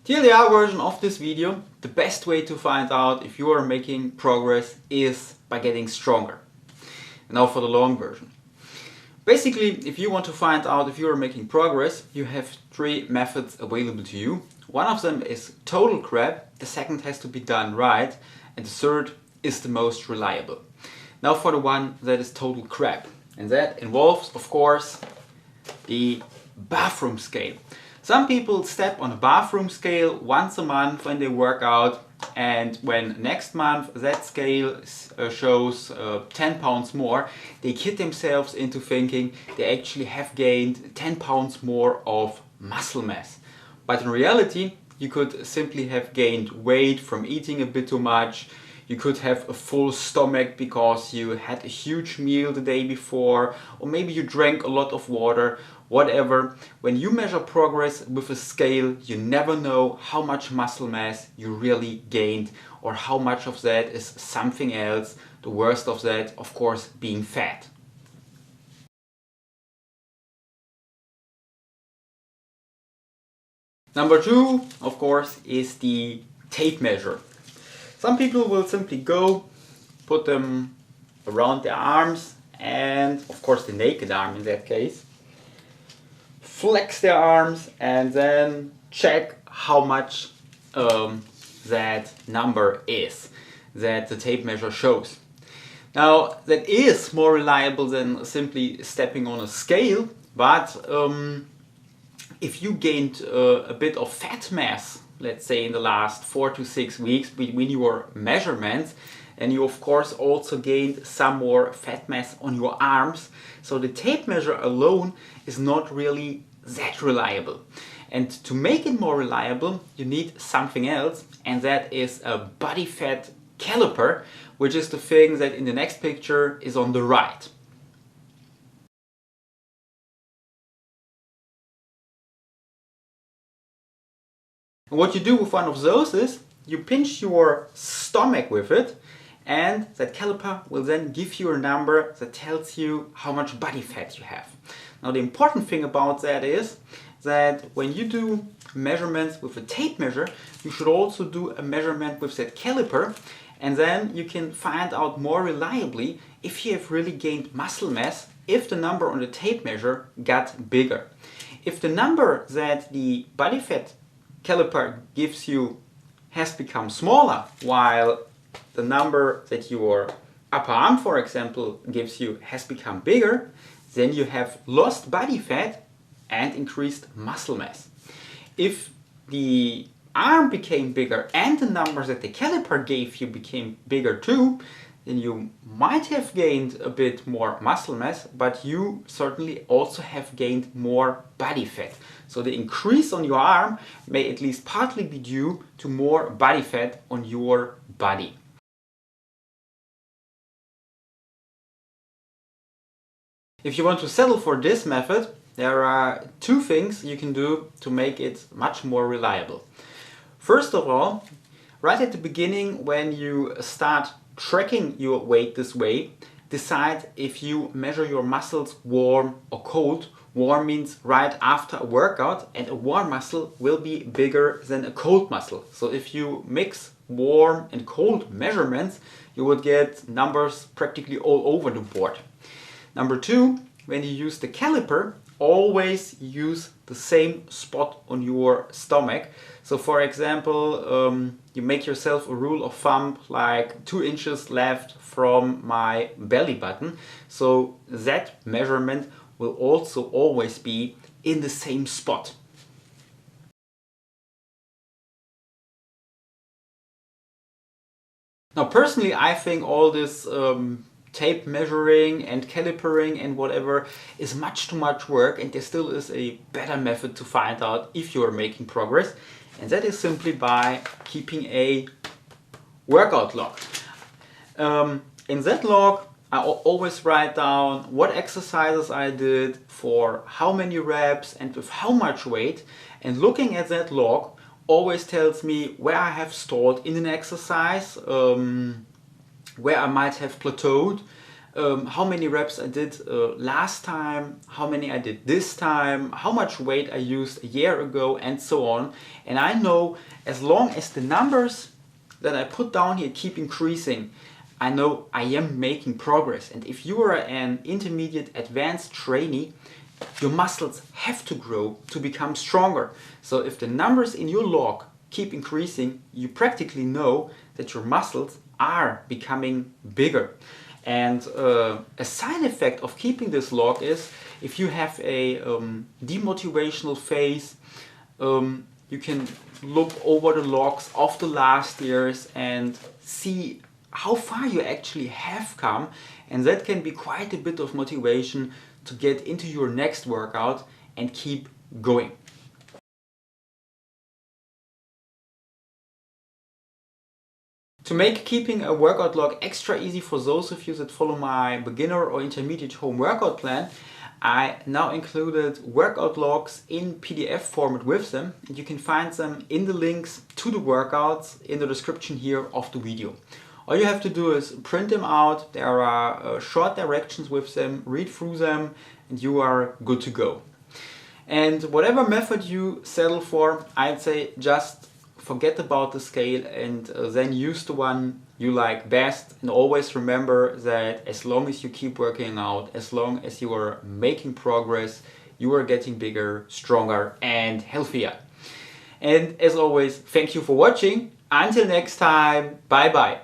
TLDR version of this video, the best way to find out if you are making progress is by getting stronger. And now for the long version. Basically, if you want to find out if you are making progress, you have three methods available to you. One of them is total crap, the second has to be done right, and the third is the most reliable. Now for the one that is total crap, and that involves, of course, the bathroom scale. Some people step on a bathroom scale once a month when they work out, and when next month that scale shows 10 pounds more, they kid themselves into thinking they actually have gained 10 pounds more of muscle mass. But in reality, you could simply have gained weight from eating a bit too much. You could have a full stomach because you had a huge meal the day before, or maybe you drank a lot of water, whatever. When you measure progress with a scale, you never know how much muscle mass you really gained or how much of that is something else, the worst of that, of course, being fat. Number two, of course, is the tape measure. Some people will simply go, put them around their arms, and of course the naked arm in that case, flex their arms and then check how much that number is that the tape measure shows. Now that is more reliable than simply stepping on a scale, but if you gained a bit of fat mass, let's say in the last 4 to 6 weeks between your measurements, and you of course also gained some more fat mass on your arms, so the tape measure alone is not really that reliable. And to make it more reliable, you need something else, and that is a body fat caliper, which is the thing that in the next picture is on the right. And what you do with one of those is you pinch your stomach with it, and that caliper will then give you a number that tells you how much body fat you have. Now the important thing about that is that when you do measurements with a tape measure, you should also do a measurement with that caliper, and then you can find out more reliably if you have really gained muscle mass if the number on the tape measure got bigger. If the number that the body fat caliper gives you has become smaller, while the number that your upper arm, for example, gives you has become bigger, then you have lost body fat and increased muscle mass. If the arm became bigger and the numbers that the caliper gave you became bigger too, then you might have gained a bit more muscle mass, but you certainly also have gained more body fat. So the increase on your arm may at least partly be due to more body fat on your body. If you want to settle for this method, there are two things you can do to make it much more reliable. First of all, right at the beginning when you start tracking your weight this way, decide if you measure your muscles warm or cold. Warm means right after a workout, and a warm muscle will be bigger than a cold muscle. So if you mix warm and cold measurements, you would get numbers practically all over the board. Number two, when you use the caliper, always use the same spot on your stomach. So for example, you make yourself a rule of thumb like 2 inches left from my belly button. So that measurement will also always be in the same spot. Now personally, I think all this tape measuring and calipering and whatever is much too much work, and there still is a better method to find out if you are making progress, and that is simply by keeping a workout log. In that log I always write down what exercises I did, for how many reps and with how much weight, and looking at that log always tells me where I have stalled in an exercise, where I might have plateaued, how many reps I did last time, how many I did this time, how much weight I used a year ago, and so on. And I know as long as the numbers that I put down here keep increasing, I know I am making progress. And if you are an intermediate advanced trainee, your muscles have to grow to become stronger. So if the numbers in your log keep increasing, you practically know that your muscles are becoming bigger. And a side effect of keeping this log is if you have a demotivational phase, you can look over the logs of the last years and see how far you actually have come, and that can be quite a bit of motivation to get into your next workout and keep going. To make keeping a workout log extra easy for those of you that follow my beginner or intermediate home workout plan, I now included workout logs in PDF format with them, and you can find them in the links to the workouts in the description here of the video. All you have to do is print them out. There are short directions with them, read through them, and you are good to go. And whatever method you settle for, I'd say just forget about the scale and then use the one you like best. And always remember that as long as you keep working out, as long as you are making progress, you are getting bigger, stronger, and healthier. And as always, thank you for watching. Until next time, bye bye.